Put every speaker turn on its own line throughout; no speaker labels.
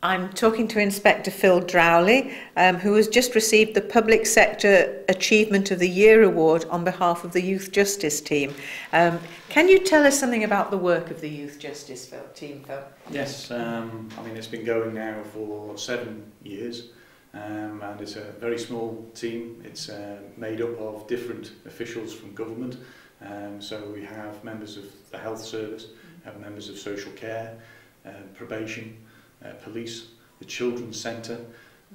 I'm talking to Inspector Phil Drowley, who has just received the Public Sector Achievement of the Year Award on behalf of the Youth Justice team. Can you tell us something about the work of the Youth Justice team, Phil?
Yes, I mean it's been going now for 7 years, and it's a very small team. It's made up of different officials from government. So we have members of the health service, have members of social care, probation, police, the children's centre,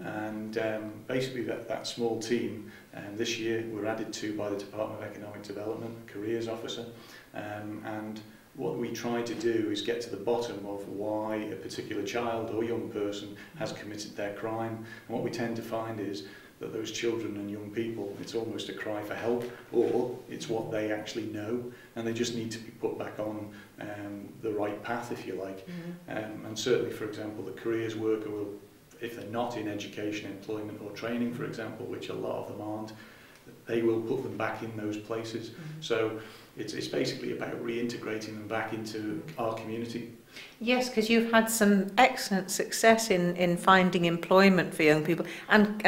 and basically that small team this year were added to by the Department of Economic Development, careers officer, and what we try to do is get to the bottom of why a particular child or young person has committed their crime. And what we tend to find is that those children and young people, it's almost a cry for help, or it's what they actually know, and they just need to be put back on the right path, if you like. And certainly, for example, the careers worker will, if they're not in education, employment or training, for example, which a lot of them aren't, they will put them back in those places. So it's basically about reintegrating them back into our community.
Yes, because you've had some excellent success in finding employment for young people and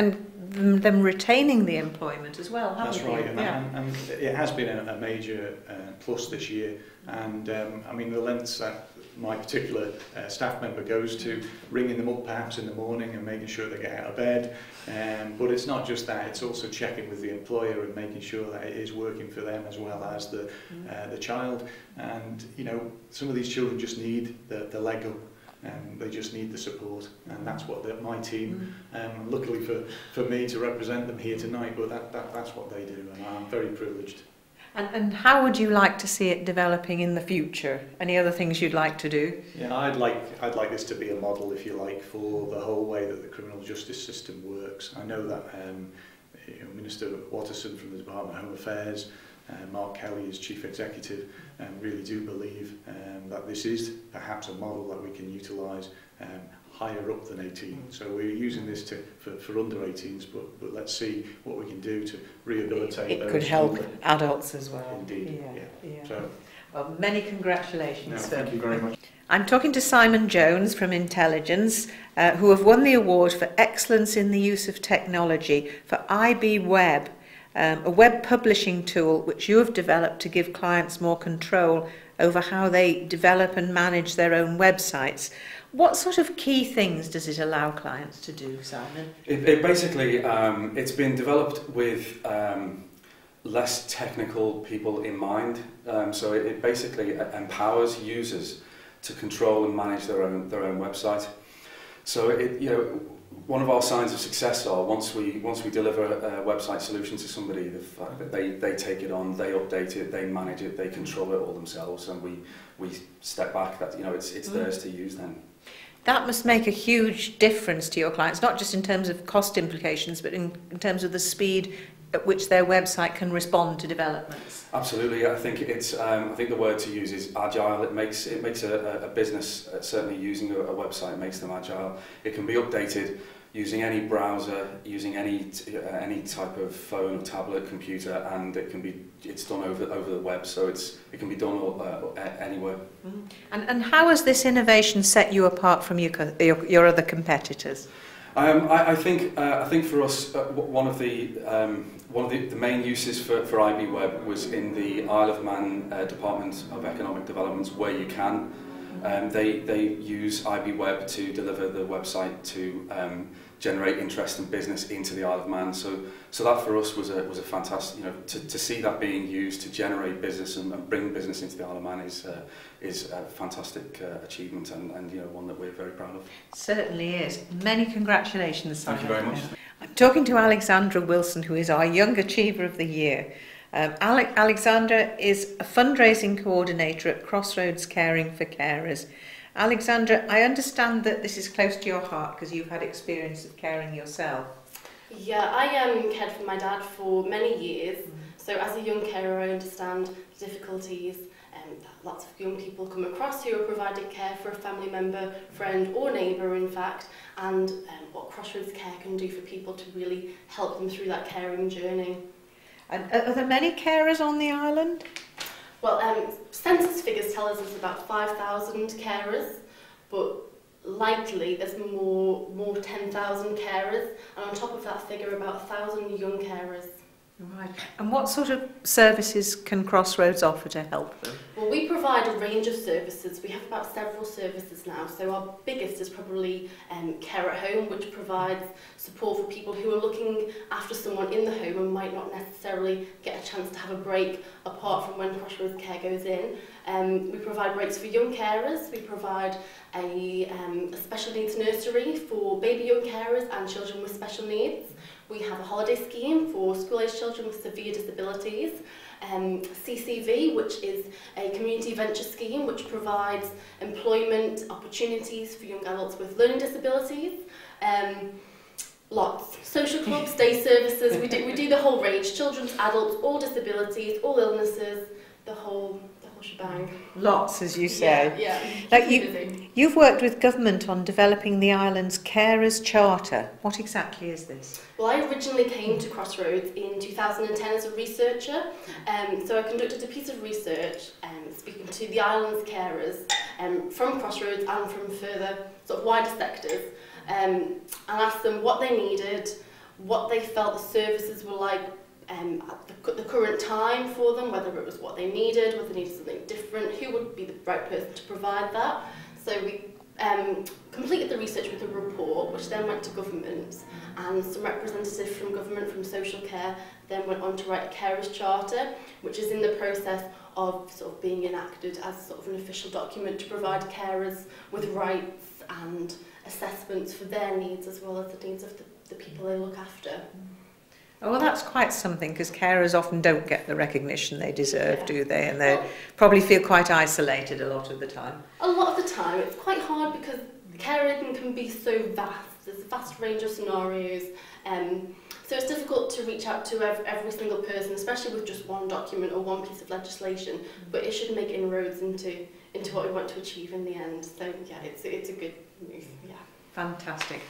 them retaining the employment as well, haven't you?
That's right, and it has been a major plus this year. And I mean, the lengths that my particular staff member goes to, ringing them up perhaps in the morning and making sure they get out of bed. But it's not just that, it's also checking with the employer and making sure that it is working for them as well as the child. And, you know, some of these children just need the leg up. They just need the support, and that's what my team, luckily for me to represent them here tonight, but that's what they do, and I'm very privileged.
And how would you like to see it developing in the future? Any other things you'd like to do?
Yeah, I'd like this to be a model, if you like, for the whole way that the criminal justice system works. I know that Minister Watterson from the Department of Home Affairs, Mark Kelly as Chief Executive, really do believe that this is perhaps a model that we can utilise higher up than 18. So we're using this for under 18s, but let's see what we can do to rehabilitate those.
It could help adults as well.
Indeed, yeah. So,
well, many congratulations.
No, thank you very much.
I'm talking to Simon Jones from Intelligence, who have won the award for excellence in the use of technology for IB Web, a web publishing tool which you have developed to give clients more control over how they develop and manage their own websites. What sort of key things does it allow clients to do, Simon?
It basically, it's been developed with less technical people in mind. So it basically empowers users to control and manage their own website. So one of our signs of success are once we deliver a website solution to somebody, the fact that they take it on, they update it, they manage it, they control it all themselves, and we step back. That it's theirs to use then.
That must make a huge difference to your clients, not just in terms of cost implications, but in terms of the speed at which their website can respond to developments.
Absolutely, I think I think the word to use is agile. It makes a business certainly using a website makes them agile. It can be updated using any browser, using any type of phone, tablet, computer, and it's done over the web. So it can be done anywhere.
And how has this innovation set you apart from your other competitors?
I think for us one of the main uses for IB Web was in the Isle of Man Department of Economic Development, where you can. They use IB Web to deliver the website to generate interest and business into the Isle of Man. So that for us was a fantastic, to see that being used to generate business and bring business into the Isle of Man is a fantastic achievement and one that we're very proud of.
Certainly is. Many congratulations, Simon.
Thank you very much.
I'm talking to Alexandra Wilson, who is our Young Achiever of the Year. Alexandra is a fundraising coordinator at Crossroads Caring for Carers. Alexandra, I understand that this is close to your heart because you've had experience of caring yourself.
Yeah, I cared for my dad for many years. So as a young carer, I understand the difficulties that lots of young people come across who are providing care for a family member, friend or neighbour in fact, and what Crossroads Care can do for people to really help them through that caring journey.
And are there many carers on the island?
Well, census figures tell us there's about 5,000 carers, but likely there's more 10,000 carers, and on top of that figure, about 1,000 young carers.
Right. And what sort of services can Crossroads offer to help them?
Well, we provide a range of services. We have about several services now. So our biggest is probably Care at Home, which provides support for people who are looking after someone in the home and might not necessarily get a chance to have a break apart from when Crossroads Care goes in. We provide breaks for young carers. We provide a special needs nursery for baby young carers and children with special needs. We have a holiday scheme for school-aged children with severe disabilities. CCV, which is a community venture scheme which provides employment opportunities for young adults with learning disabilities. Lots. Social clubs, day services, we do the whole range. Children's, adults, all disabilities, all illnesses, the whole shebang.
Lots, as you say.
Yeah.
Like you've worked with government on developing the island's Carers Charter. What exactly is this?
Well, I originally came to Crossroads in 2010 as a researcher, so I conducted a piece of research speaking to the island's carers from Crossroads and from further sort of wider sectors, and asked them what they needed, what they felt the services were like at the current time for them, whether it was what they needed, whether they needed something different, who would be the right person to provide that. So we completed the research with a report, which then went to government, and some representatives from government, from social care, then went on to write a Carers Charter, which is in the process of sort of being enacted as sort of an official document to provide carers with rights and assessments for their needs as well as the needs of the people they look after.
Oh, well, that's quite something, because carers often don't get the recognition they deserve,
Yeah.
do they? And they probably feel quite isolated a lot of the time.
A lot of the time, it's quite hard because caring can be so vast. There's a vast range of scenarios, so it's difficult to reach out to every single person, especially with just one document or one piece of legislation. But it should make inroads into what we want to achieve in the end. So yeah, it's a good move. Yeah.
Fantastic.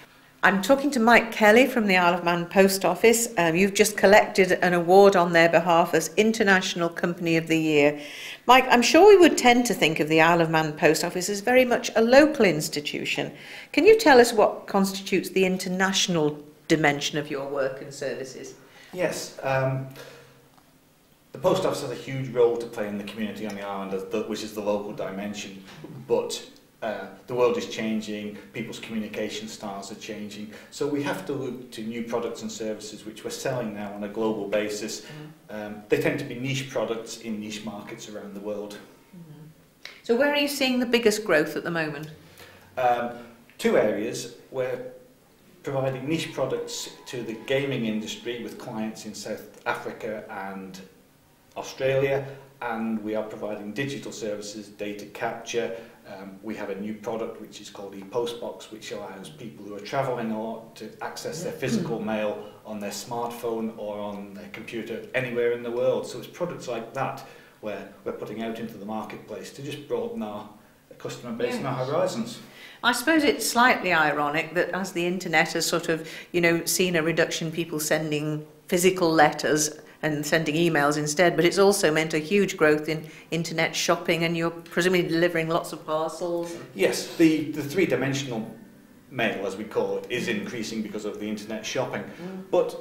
I'm talking to Mike Kelly from the Isle of Man Post Office. You've just collected an award on their behalf as International Company of the Year. Mike, I'm sure we would tend to think of the Isle of Man Post Office as very much a local institution. Can you tell us what constitutes the international dimension of your work and services?
Yes. The Post Office has a huge role to play in the community on the island, which is the local dimension, but the world is changing, people's communication styles are changing, so we have to look to new products and services which we're selling now on a global basis. They tend to be niche products in niche markets around the world.
So where are you seeing the biggest growth at the moment?
Two areas. We're providing niche products to the gaming industry with clients in South Africa and Australia, and we are providing digital services, data capture. We have a new product which is called ePostbox, which allows people who are travelling a lot to access their physical mail on their smartphone or on their computer anywhere in the world. So it's products like that where we're putting out into the marketplace to just broaden our customer base and our horizons.
I suppose it's slightly ironic that as the internet has sort of, seen a reduction in people sending physical letters and sending emails instead, but it's also meant a huge growth in internet shopping, and you're presumably delivering lots of parcels.
Yes, the three-dimensional mail, as we call it, is increasing because of the internet shopping. But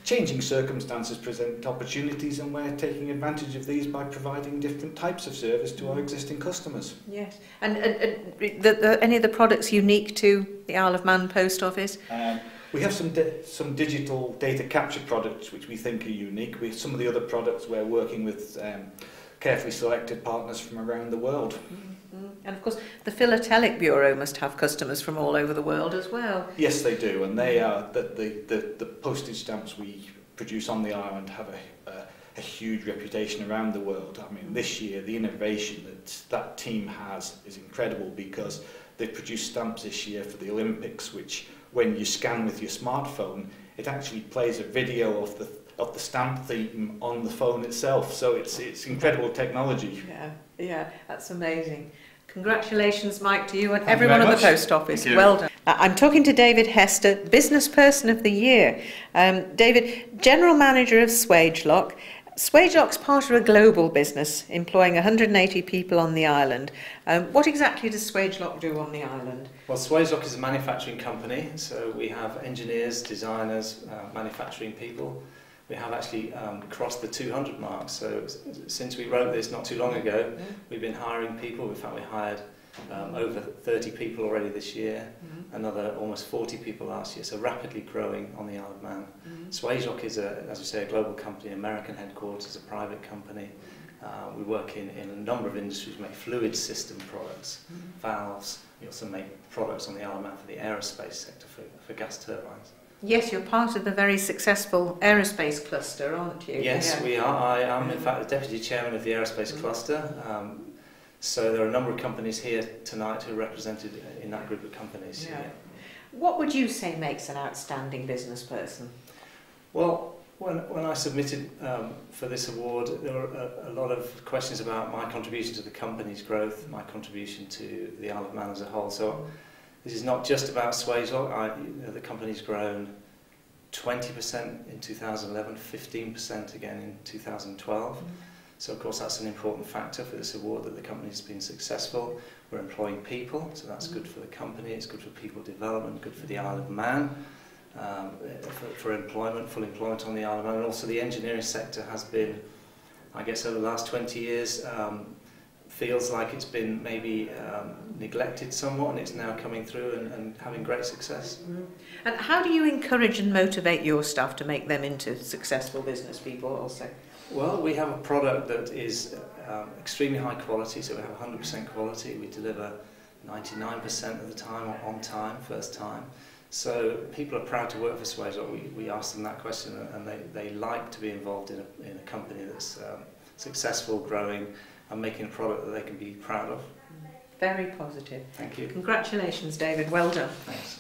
changing circumstances present opportunities, and we're taking advantage of these by providing different types of service to our existing customers.
Yes, and any of the products unique to the Isle of Man Post Office?
We have some digital data capture products which we think are unique. Some of the other products we're working with carefully selected partners from around the world.
And of course, the Philatelic Bureau must have customers from all over the world as well.
Yes, they do, and they are the postage stamps we produce on the island have a huge reputation around the world. I mean, this year the innovation that team has is incredible, because they produced stamps this year for the Olympics, which when you scan with your smartphone, it actually plays a video of the stamp theme on the phone itself. So it's incredible technology.
Yeah, that's amazing. Congratulations, Mike, to you and everyone at the Post Office. Well done. I'm talking to David Hester, Business Person of the Year. David, General Manager of Swagelok. Swagelock's part of a global business employing 180 people on the island. What exactly does Swagelock do on the island?
Well, Swagelock is a manufacturing company, so we have engineers, designers, manufacturing people. We have actually crossed the 200 mark, so since we wrote this not too long ago, we've been hiring people. In fact, we hired over 30 people already this year, another almost 40 people last year, so rapidly growing on the Isle of Man. Swagelock is, as we say, a global company, American headquarters, a private company. We work in a number of industries. We make fluid system products, valves. We also make products on the Isle of Man for the aerospace sector, for gas turbines.
Yes, you're part of the very successful aerospace cluster, aren't you?
Yes, we are. I am, in fact, the deputy chairman of the aerospace cluster. So there are a number of companies here tonight who are represented in that group of companies.
Yeah. What would you say makes an outstanding business person?
Well, when I submitted for this award, there were a lot of questions about my contribution to the company's growth, my contribution to the Isle of Man as a whole. So this is not just about Swagelock. The company's grown 20% in 2011, 15% again in 2012. So of course that's an important factor for this award, that the company's been successful. We're employing people, so that's good for the company, it's good for people development, good for the Isle of Man, for employment, full employment on the Isle of Man. And also the engineering sector has been, I guess over the last 20 years, feels like it's been maybe neglected somewhat, and it's now coming through and having great success.
And how do you encourage and motivate your staff to make them into successful business people also?
Well, we have a product that is extremely high quality, so we have 100% quality. We deliver 99% of the time on time, first time. So people are proud to work for Swagelock. We ask them that question, and they like to be involved in a company that's successful, growing, and making a product that they can be proud of.
Very positive.
Thank you.
Congratulations, David. Well done.
Thanks.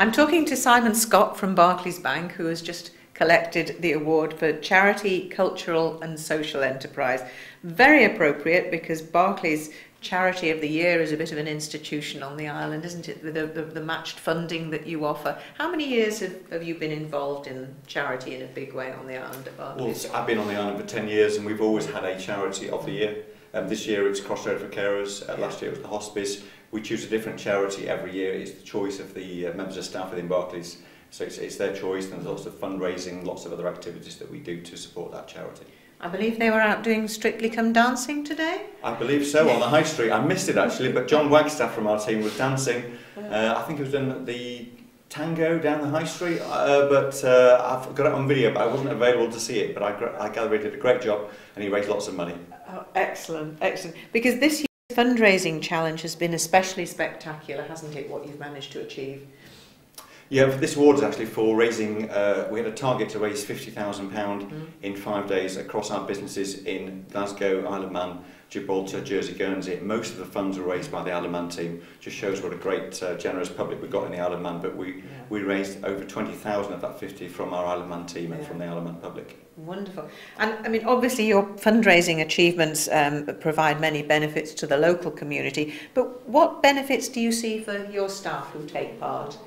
I'm talking to Simon Scott from Barclays Bank, who has just collected the award for Charity, Cultural and Social Enterprise. Very appropriate, because Barclays Charity of the Year is a bit of an institution on the island, isn't it, with the matched funding that you offer. How many years have you been involved in charity in a big way on the island at Barclays?
Well, I've been on the island for 10 years and we've always had a Charity of the Year. This year it's Crossroad for Carers, last year it was the Hospice. We choose a different charity every year. It's the choice of the members of staff within Barclays. So it's their choice, and there's lots of fundraising, lots of other activities that we do to support that charity.
I believe they were out doing Strictly Come Dancing today?
I believe so, on the High Street. I missed it actually, but John Wagstaff from our team was dancing. I think he was doing the tango down the High Street, but I've got it on video, but I wasn't available to see it. But I gather he did a great job, and he raised lots of money.
Oh, excellent, excellent. Because this year's fundraising challenge has been especially spectacular, hasn't it, what you've managed to achieve?
Yeah, this award is actually for raising, we had a target to raise £50,000 in 5 days across our businesses in Glasgow, Isle of Man, Gibraltar, Jersey, Guernsey. Most of the funds were raised by the Isle of Man team. Just shows what a great, generous public we've got in the Isle of Man. But we raised over 20,000 of that 50 from our Isle of Man team and from the Isle of Man public.
Wonderful. And I mean, obviously your fundraising achievements provide many benefits to the local community. But what benefits do you see for your staff who take part?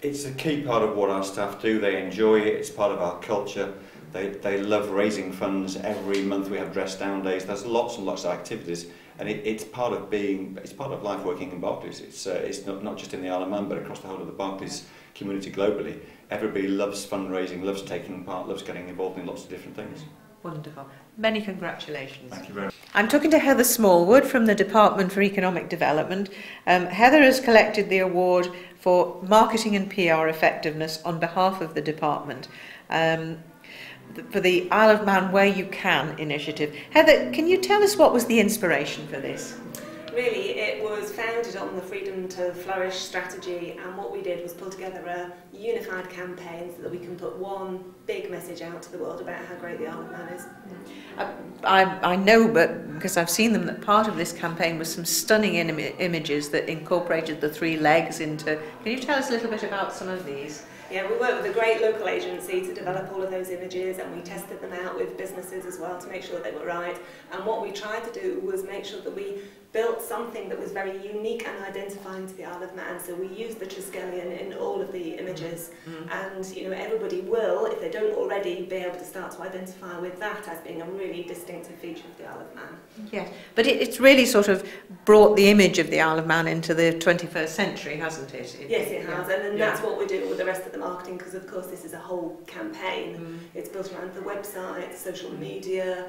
It's a key part of what our staff do. They enjoy it. It's part of our culture. They love raising funds. Every month we have dress down days. There's lots and lots of activities, and it's part of life working in Barclays. It's not just in the Isle of Man, but across the whole of the Barclays community globally. Everybody loves fundraising, loves taking part, loves getting involved in lots of different things.
Wonderful. Many congratulations.
Thank you very much.
I'm talking to Heather Smallwood from the Department for Economic Development. Heather has collected the award for Marketing and PR Effectiveness on behalf of the department for the Isle of Man Where You Can initiative. Heather, can you tell us what was the inspiration for this?
Really, it was founded on the Freedom to Flourish strategy, and what we did was pull together a unified campaign so that we can put one big message out to the world about how great the Isle of Man is.
I know, but because I've seen them, that part of this campaign was some stunning images that incorporated the three legs into... Can you tell us a little bit about some of these?
Yeah, we worked with a great local agency to develop all of those images, and we tested them out with businesses as well to make sure they were right. And what we tried to do was make sure that we built something that was very unique and identifying to the Isle of Man. So we used the Triskelion in all of the images, and you know, everybody will, if they don't already, be able to start to identify with that as being a really distinctive feature of the Isle of Man.
Yes, but it's really sort of brought the image of the Isle of Man into the 21st century, hasn't it?
Yes, it has, and that's what we're doing with the rest of the marketing, because of course this is a whole campaign. It's built around the website, social media,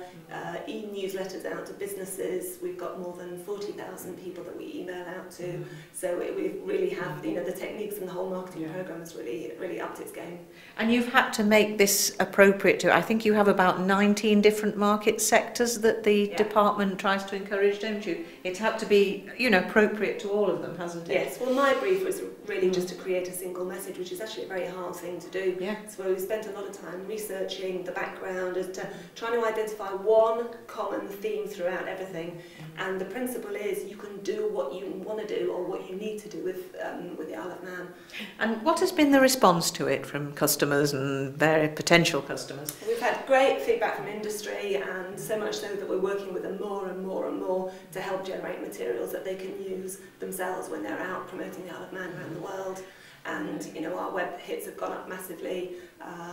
e-newsletters out to businesses. We've got more than 40,000 people that we email out to, so we really have, you know, the techniques and the whole marketing program has really upped its game.
And you've had to make this appropriate to, I think you have about 19 different market sectors that the department tries to encourage, don't you? It's had to be, you know, appropriate to all of them, hasn't it?
Yes, well my brief was really just to create a single message, which is actually a very hard thing to do.
Yeah.
So we spent a lot of time researching the background as to trying to identify one common theme throughout everything. And the principle is you can do what you want to do or what you need to do with the Isle of Man.
And what has been the response to it from customers and their potential customers?
We've had great feedback from industry, and so much so that we're working with them more and more and more to help generate materials that they can use themselves when they're out promoting the Isle of Man around the world. And you know, our web hits have gone up massively.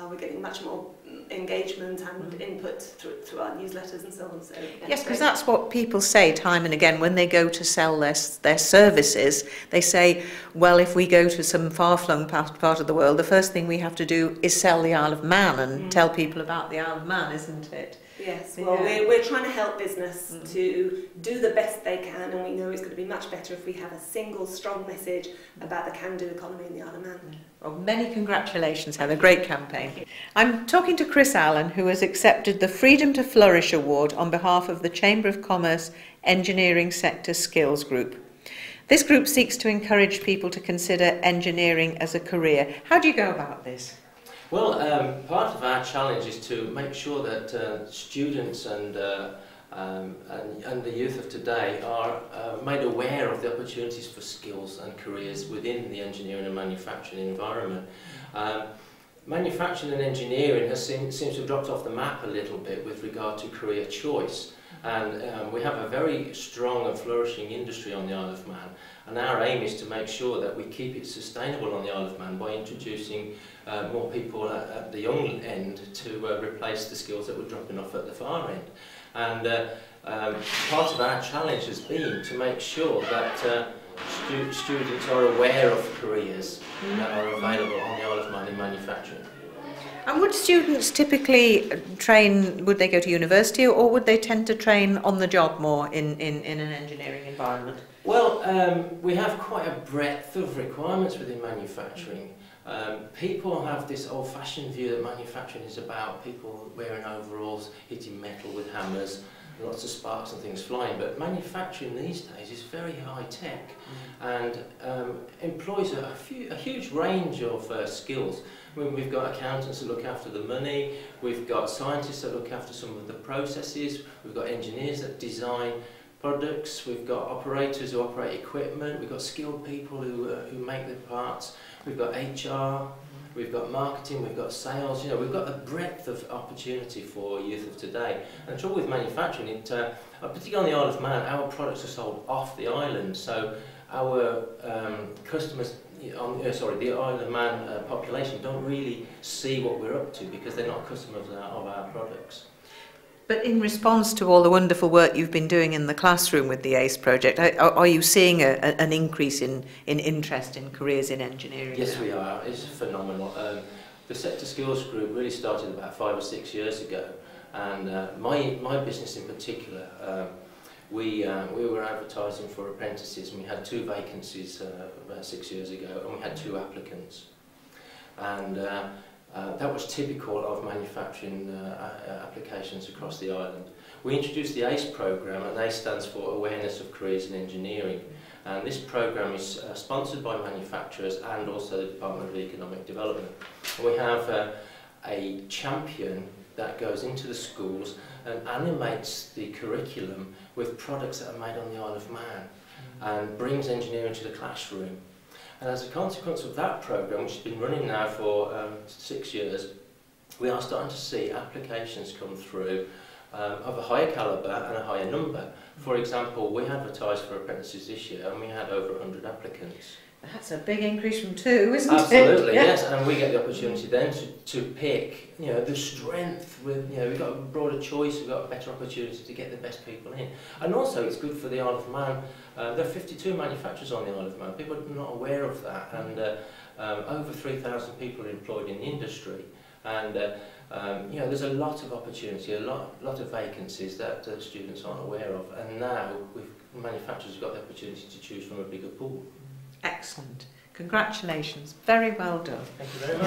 We're getting much more engagement and input through our newsletters and so on. So
yes, because that's what people say time and again when they go to sell their services. They say, well, if we go to some far-flung part of the world, the first thing we have to do is sell the Isle of Man and tell people about the Isle of Man, isn't it?
Yes, well, we're trying to help business to do the best they can, and we know it's going to be much better if we have a single strong message about the can-do economy in the Isle of Man.
Well, many congratulations, Heather. Great campaign. I'm talking to Chris Allen, who has accepted the Freedom to Flourish Award on behalf of the Chamber of Commerce Engineering Sector Skills Group. This group seeks to encourage people to consider engineering as a career. How do you go about this?
Well, part of our challenge is to make sure that students and the youth of today are made aware of the opportunities for skills and careers within the engineering and manufacturing environment. Manufacturing and engineering seems to have dropped off the map a little bit with regard to career choice, and we have a very strong and flourishing industry on the Isle of Man, and our aim is to make sure that we keep it sustainable on the Isle of Man by introducing more people at the young end to replace the skills that we're dropping off at the far end. And part of our challenge has been to make sure that students are aware of careers that are available on the Isle of Man in manufacturing.
And would students typically train, would they go to university, or would they tend to train on the job more in an engineering environment?
Well, we have quite a breadth of requirements within manufacturing. People have this old-fashioned view that manufacturing is about people wearing overalls, hitting metal with hammers, lots of sparks and things flying, but manufacturing these days is very high-tech and employs a huge range of skills. I mean, we've got accountants that look after the money, we've got scientists that look after some of the processes, we've got engineers that design products, we've got operators who operate equipment, we've got skilled people who make the parts, we've got HR, we've got marketing, we've got sales. You know, we've got a breadth of opportunity for youth of today. And the trouble with manufacturing, particularly on the Isle of Man, our products are sold off the island, so our customers, the Isle of Man population don't really see what we're up to because they're not customers of our products.
But in response to all the wonderful work you've been doing in the classroom with the ACE project, are you seeing an increase in interest in careers in engineering?
Yes, we are. It's phenomenal. The Sector Skills Group really started about 5 or 6 years ago, and my business in particular, we were advertising for apprentices, and we had 2 vacancies about 6 years ago, and we had 2 applicants. And that was typical of manufacturing applications across the island. We introduced the ACE programme, and ACE stands for Awareness of Careers in Engineering. And this programme is sponsored by manufacturers and also the Department of Economic Development. And we have a champion that goes into the schools and animates the curriculum with products that are made on the Isle of Man and brings engineering to the classroom. And as a consequence of that programme, which has been running now for 6 years, we are starting to see applications come through of a higher calibre and a higher number. For example, we advertised for apprentices this year and we had over 100 applicants.
That's a big increase from 2, isn't it?
Absolutely, yes, and we get the opportunity then to pick, you know, the strength with, you know, we've got a broader choice, we've got a better opportunity to get the best people in. And also it's good for the Isle of Man. There are 52 manufacturers on the Isle of Man, people are not aware of that, and over 3,000 people are employed in the industry. And you know, there's a lot of opportunity, a lot of vacancies that students aren't aware of, and now manufacturers have got the opportunity to choose from a bigger pool.
Excellent. Congratulations. Very well done.
Thank you very much.